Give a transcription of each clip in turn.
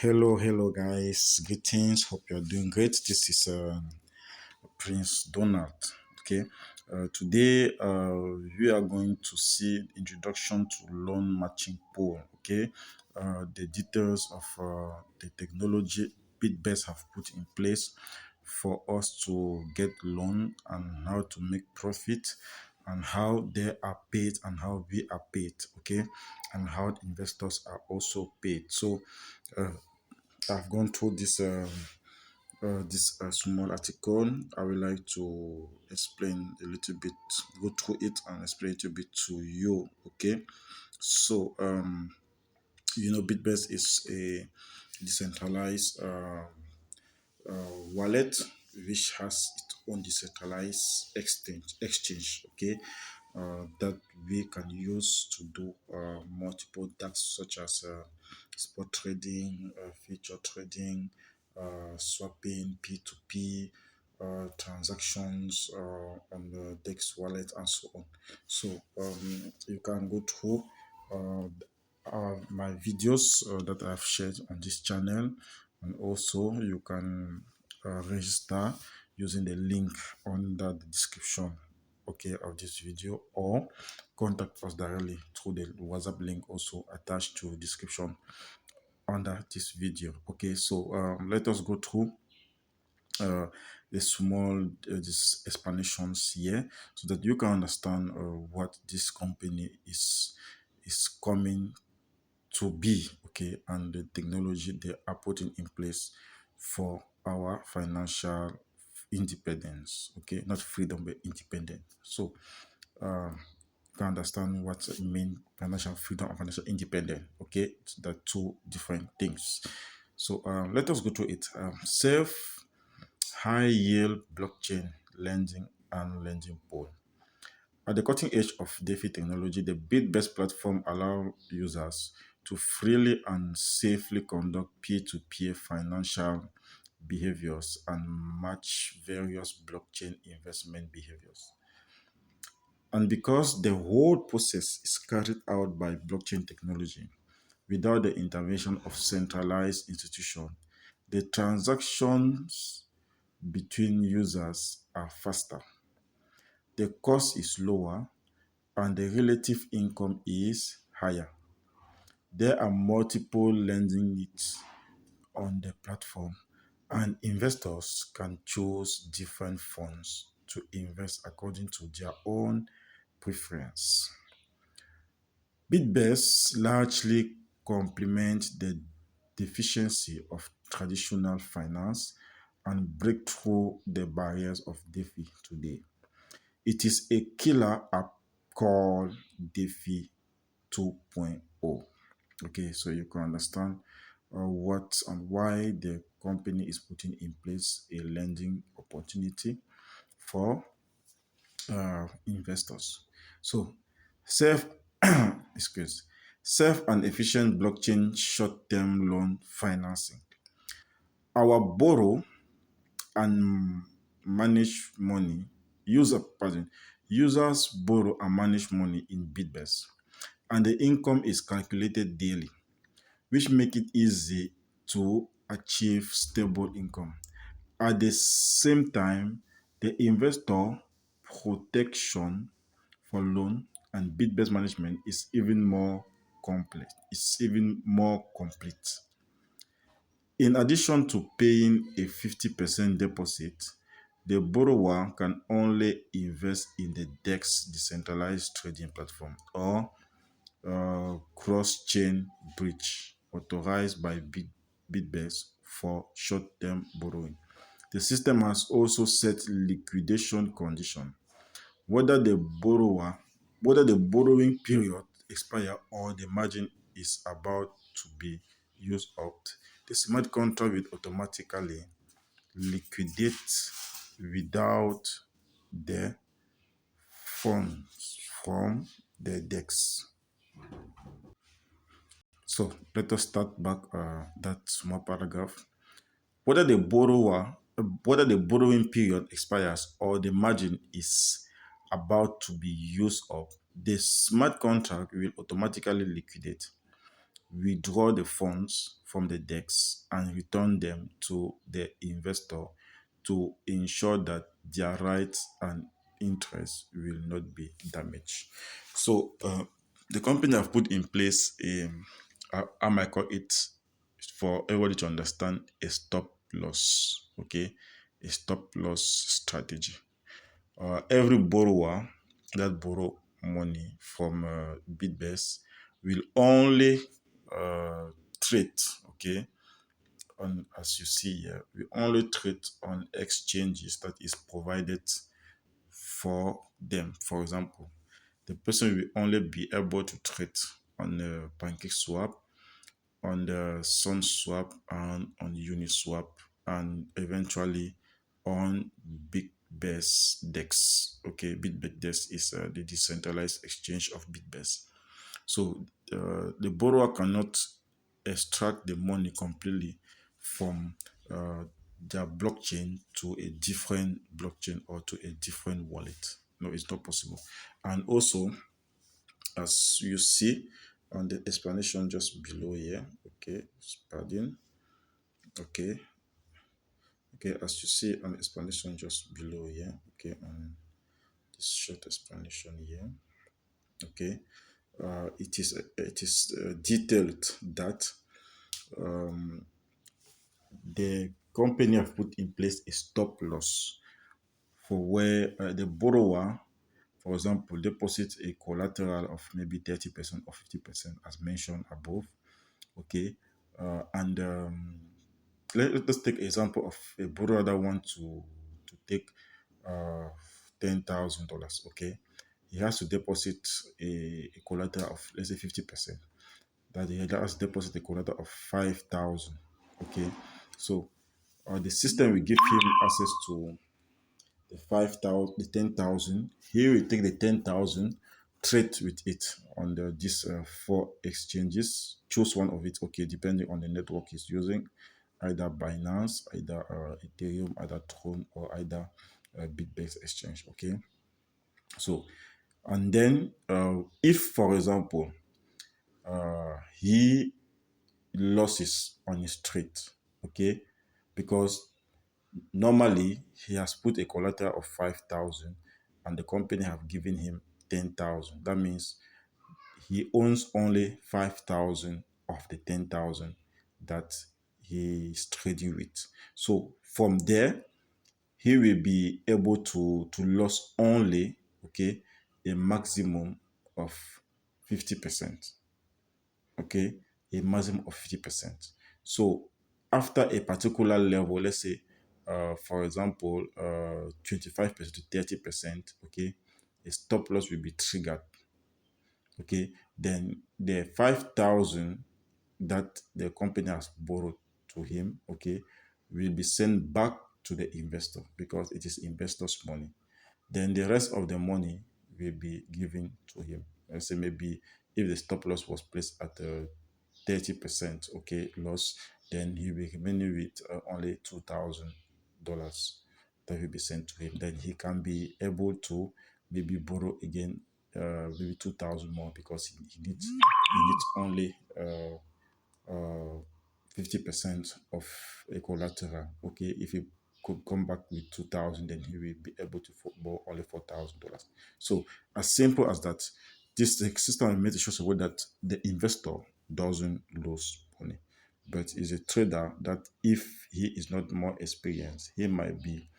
Hello guys, greetings. Hope you're doing great. This is Prince Donald. Okay, today we are going to see introduction to loan matching pool. Okay, the details of the technology BITBEST have put in place for us to get loan and how to make profit and how they are paid and how we are paid. Okay, and how investors are also paid. So I've gone through this small article. I would like to explain a little bit, go through it and explain a little bit to you. Okay, so BitBest is a decentralized wallet which has its own decentralized exchange. Okay, that we can use to do multiple tasks such as spot trading, future trading, swapping, P2P transactions on the DEX wallet and so on. So you can go through my videos that I've shared on this channel, and also you can register using the link under the description of this video, or contact us directly through the WhatsApp link also attached to the description under this video. Okay, so let us go through the small these explanations here so that you can understand what this company is coming to be. Okay, and the technology they are putting in place for our financial independence. Okay, not freedom but independence. So you can understand what it means financial freedom and financial independence. Okay, it's the two different things. So let us go through it. Safe high yield blockchain lending and lending pool. At the cutting edge of Defi technology, the BitBEST platform allows users to freely and safely conduct peer-to-peer financial behaviors and match various blockchain investment behaviors. And because the whole process is carried out by blockchain technology without the intervention of centralized institutions, the transactions between users are faster, the cost is lower, and the relative income is higher. There are multiple lending needs on the platform, and investors can choose different funds to invest according to their own preference. BitBEST largely complements the deficiency of traditional finance and break through the barriers of DeFi today. It is a killer app called Defi 2.0. Okay, so you can understand what and why the company is putting in place a lending opportunity for investors. So safe safe and efficient blockchain short-term loan financing. Our borrow and manage money users borrow and manage money in BitBEST, and the income is calculated daily, which make it easy to achieve stable income. At the same time, the investor protection for loan and BitBEST management is even more complex. It's even more complete. In addition to paying a 50% deposit, the borrower can only invest in the DEX decentralized trading platform or cross-chain bridge authorized by BitBEST for short-term borrowing. The system has also set liquidation condition. Whether the borrowing period expire or the margin is about to be used up, the smart contract will automatically liquidate without the funds from the DEX. So let us start back that small paragraph. Whether the borrowing period expires or the margin is about to be used up, the smart contract will automatically liquidate, withdraw the funds from the DEX and return them to the investor to ensure that their rights and interests will not be damaged. So the company have put in place I might call it, for everybody to understand, a stop loss. Okay, a stop loss strategy. Every borrower that borrow money from BitBEST will only trade, okay, on, as you see here, we only trade on exchanges that is provided for them. For example, the person will only be able to trade on the PancakeSwap, on the SunSwap, and on Uniswap, and eventually on BitBEST DEX. Okay, BitBEST DEX is the decentralized exchange of BitBEST. So the borrower cannot extract the money completely from their blockchain to a different blockchain or to a different wallet. No, it's not possible. And also, as you see on the explanation just below here, okay, pardon, okay, okay, as you see on the explanation just below here, okay, on this short explanation here, okay, it is detailed that the company have put in place a stop loss for where the borrower, for example, deposits a collateral of maybe 30% or 50%, as mentioned above. Okay, and let's take example of a borrower that wants to take $10,000. Okay, he has to deposit a collateral of, let's say, 50%. That he has to deposit a collateral of 5,000. Okay, so the system will give him access to the 5,000, the 10,000. He will take the 10,000, trade with it on these four exchanges. Choose one of it, okay, depending on the network he's using, either Binance, either Ethereum, either Tron, or either BitBEST Exchange. Okay, so and then if, for example, he losses on his trade, okay, because normally he has put a collateral of 5,000 and the company have given him 10,000. That means he owns only 5,000 of the 10,000 that he is trading with. So from there, he will be able to lose only, okay, a maximum of 50%. Okay, a maximum of 50%. So after a particular level, let's say, for example, 25% to 30%, okay, a stop loss will be triggered. Okay, then the 5,000 that the company has borrowed to him, okay, will be sent back to the investor because it is investor's money. Then the rest of the money will be given to him. Let's say maybe if the stop loss was placed at 30%, okay, loss, then he will remain with only $2,000 that will be sent to him. Then he can be able to maybe borrow again, maybe 2,000 more, because he needs only 50% of a collateral. Okay, if he could come back with 2,000, then he will be able to borrow only $4,000. So as simple as that, this system made sure so that the investor doesn't lose money, but is a trader that if he is not more experienced, he might be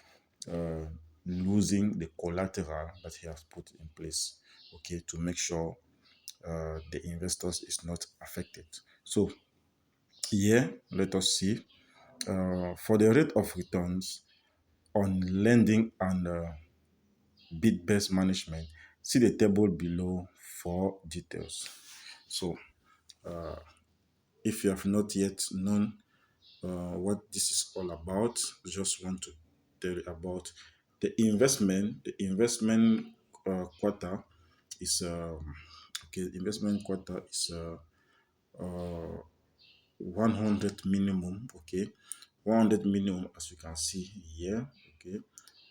losing the collateral that he has put in place, okay, to make sure the investors is not affected. So here, let us see for the rate of returns on lending and BitBEST management. See the table below for details. So if you have not yet known what this is all about, just want to tell you about the investment. The investment quarter is okay. Investment quarter is 100 minimum. Okay, 100 minimum, as you can see here. Okay,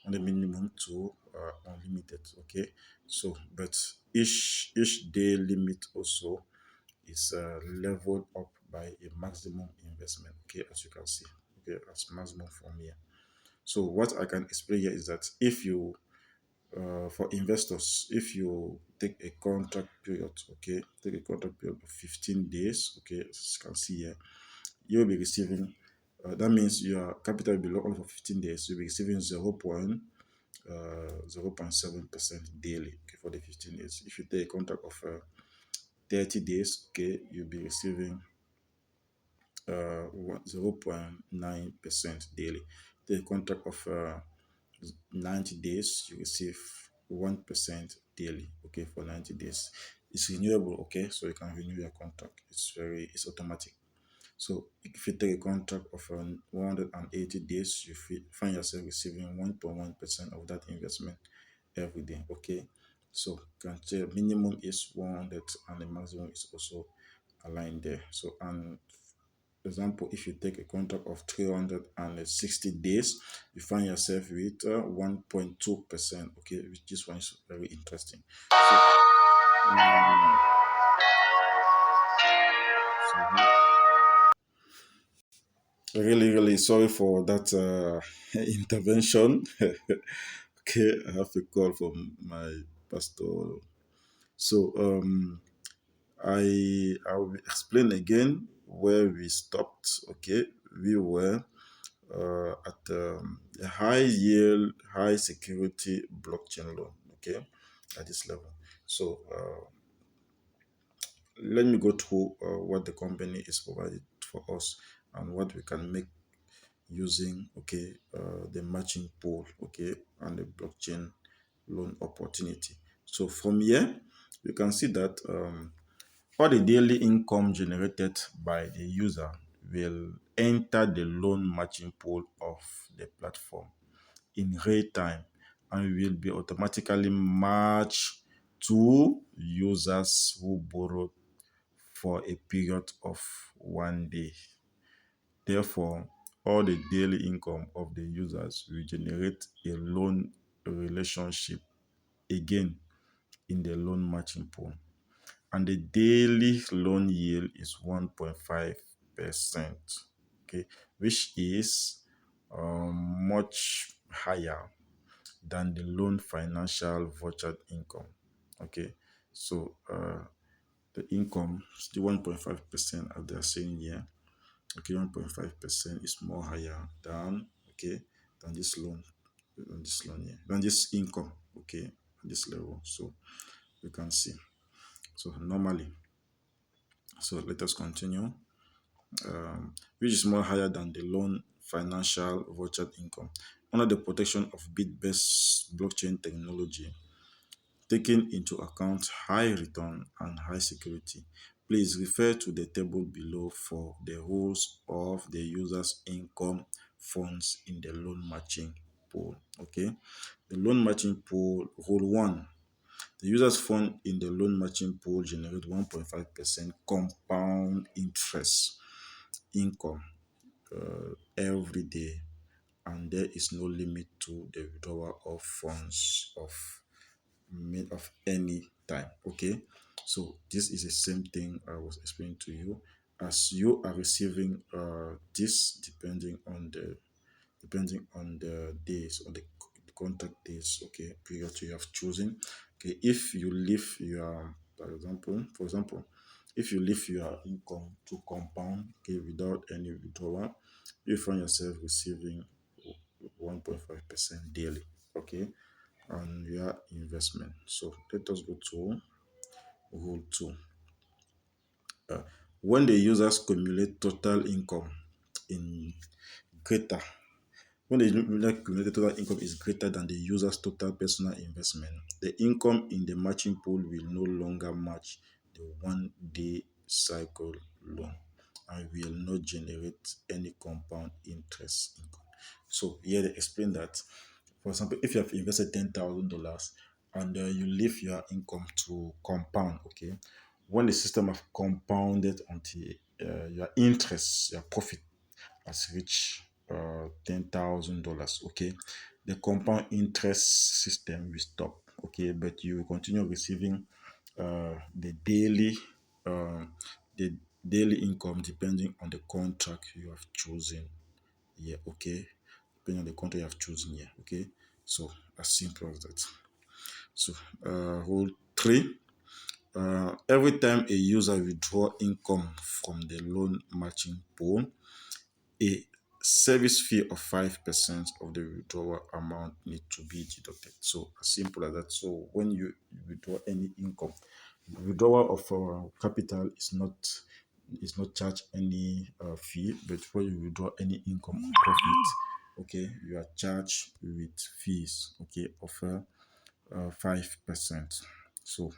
100 minimum to unlimited. Okay, so but each day limit also is leveled up by a maximum investment. Okay, as you can see, okay, as maximum from here. So what I can explain here is that if you for investors, if you take a contract period, okay, take a contract period of 15 days, okay, as you can see here, you'll be receiving, that means your capital will be locked on for 15 days, you'll be receiving 0.7% daily, okay, for the 15 days. If you take a contract of 30 days, okay, you'll be receiving 0.9% daily. The contract of 90 days, you receive 1% daily, okay, for 90 days. It's renewable, okay, so you can renew your contract. It's automatic. So if you take a contract of 180 days, you find yourself receiving 1.1% of that investment every day, okay. So can say minimum is 100 and the maximum is also aligned there. So, and example, if you take a contract of 360 days, you find yourself with 1.2%, okay, which this one is very interesting. So, um, really sorry for that intervention. Okay, I have a call from my pastor. So I will explain again where we stopped. Okay, we were at a high yield, high security blockchain loan. Okay, at this level. So let me go through what the company is providing for us and what we can make using, okay, the matching pool, okay, and the blockchain loan opportunity. So from here you can see that all the daily income generated by the user will enter the loan matching pool of the platform in real time and will be automatically matched to users who borrowed for a period of 1 day. Therefore, all the daily income of the users will generate a loan relationship again in the loan matching pool. And the daily loan yield is 1.5%, okay, which is much higher than the loan financial voucher income. Okay, so the income, the 1.5%, as they are saying here, okay, 1.5% is more higher than, okay, than this loan, here, than this income, okay, at this level. So you can see. So normally, so let us continue. Which is more higher than the loan financial voucher income. Under the protection of BITBEST blockchain technology, taking into account high return and high security, please refer to the table below for the rules of the user's income funds in the loan matching pool. Okay, the loan matching pool, rule 1. The user's fund in the loan matching pool generate 1.5% compound interest income every day, and there is no limit to the withdrawal of funds of any time. Okay, so this is the same thing I was explaining to you. As you are receiving this depending on the days or the contract days, okay, period you have chosen. Okay, if you leave your, for example, if you leave your income to compound, okay, without any withdrawal, you find yourself receiving 1.5% daily, okay, on your investment. So let us go to rule 2. When the users cumulate total income in greater when the cumulative total income is greater than the user's total personal investment, the income in the matching pool will no longer match the 1-day cycle loan and will not generate any compound interest income. So here they explain that, for example, if you have invested $10,000 and you leave your income to compound, okay, when the system have compounded until your interest, your profit has reached $10,000, okay, the compound interest system will stop, okay, but you will continue receiving the daily uh, the daily income depending on the contract you have chosen here. Okay, depending on the contract you have chosen here. Okay, so as simple as that. So rule 3, every time a user withdraw income from the loan matching pool, a service fee of 5% of the withdrawal amount need to be deducted. So as simple as that. So when you withdraw any income, withdrawal of capital is not charged any fee, but when you withdraw any income or profit, okay, you are charged with fees, okay, of 5%. So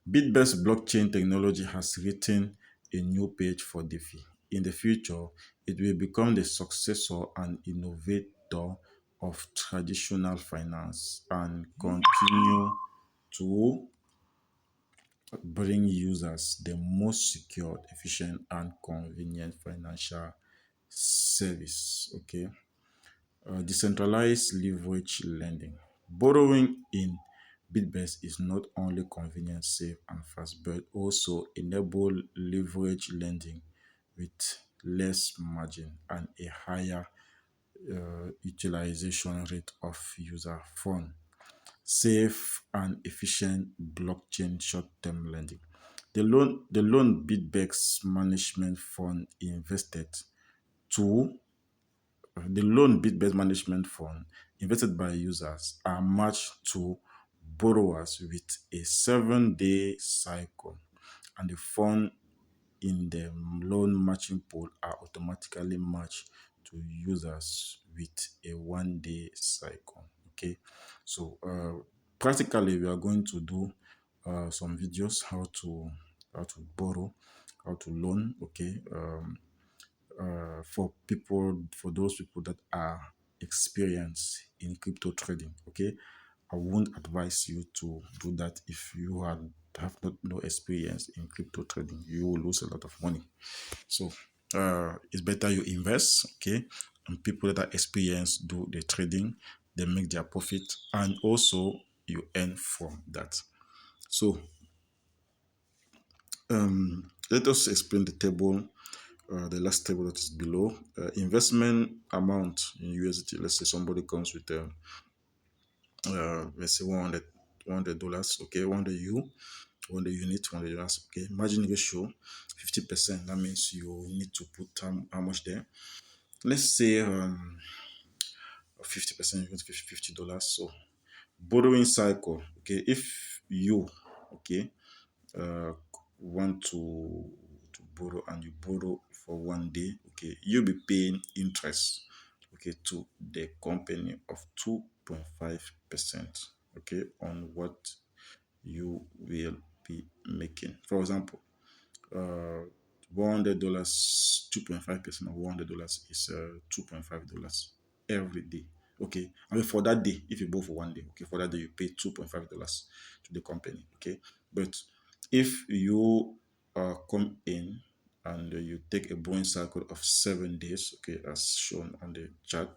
BITBEST blockchain technology has written a new page for Defi. In the future, it will become the successor and innovator of traditional finance and continue to bring users the most secure, efficient, and convenient financial service. Okay. Decentralized leverage lending. Borrowing in BitBest is not only convenient, safe, and fast, but also enable leverage lending with less margin and a higher utilization rate of user fund. Safe and efficient blockchain short-term lending. The loan BitBest management fund invested to the loan bit-based management fund invested by users are matched to borrowers with a 7-day cycle, and the fund in the loan matching pool are automatically matched to users with a 1-day cycle. Okay, so practically we are going to do some videos how to borrow, how to loan. Okay, for those people that are experienced in crypto trading. Okay, I won't advise you to do that if you have not no experience in crypto trading. You will lose a lot of money. So it's better you invest. Okay, and people that are experienced do the trading, they make their profit, and also you earn from that. So let us explain the table, the last table that is below. Investment amount in USDT. Let's say somebody comes with let's say $100. Okay, 100 unit, 100 dollars. Okay, margin ratio 50%. That means you need to put how much there. Let's say 50%, you want $50. So borrowing cycle. Okay, if you okay uh, want to borrow and you borrow for 1 day, okay, you'll be paying interest, okay, to the company of 2.5%, okay, on what you will be making. For example, $100, 2.5% of $100 is $2.5 every day. Okay, I mean for that day, if you borrow for 1 day, okay, for that day you pay $2.5 to the company. Okay, but if you come in and you take a borrowing cycle of 7 days, okay, as shown on the chart,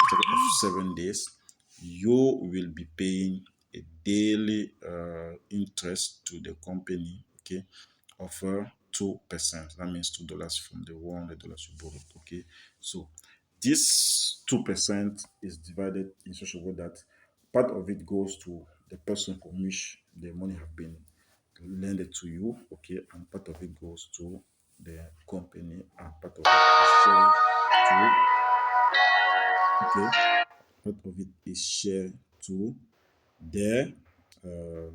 cycle of 7 days, you will be paying a daily interest to the company, okay, of 2%. That means $2 from the $100 you borrowed. Okay, so this 2% is divided in such a way that part of it goes to the person from which the money have been lended to you, okay, and part of it goes to the company, and part of it is shared to, okay, part of it is shared the uh,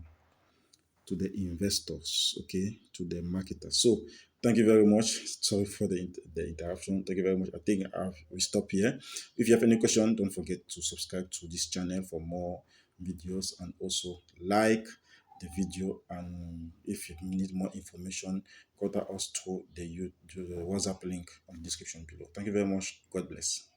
to the investors, okay, to the marketers. So thank you very much. Sorry for the interruption. Thank you very much. I think we stop here. If you have any question, don't forget to subscribe to this channel for more videos, and also like the video. And if you need more information, contact us through the WhatsApp link on the description below. Thank you very much. God bless.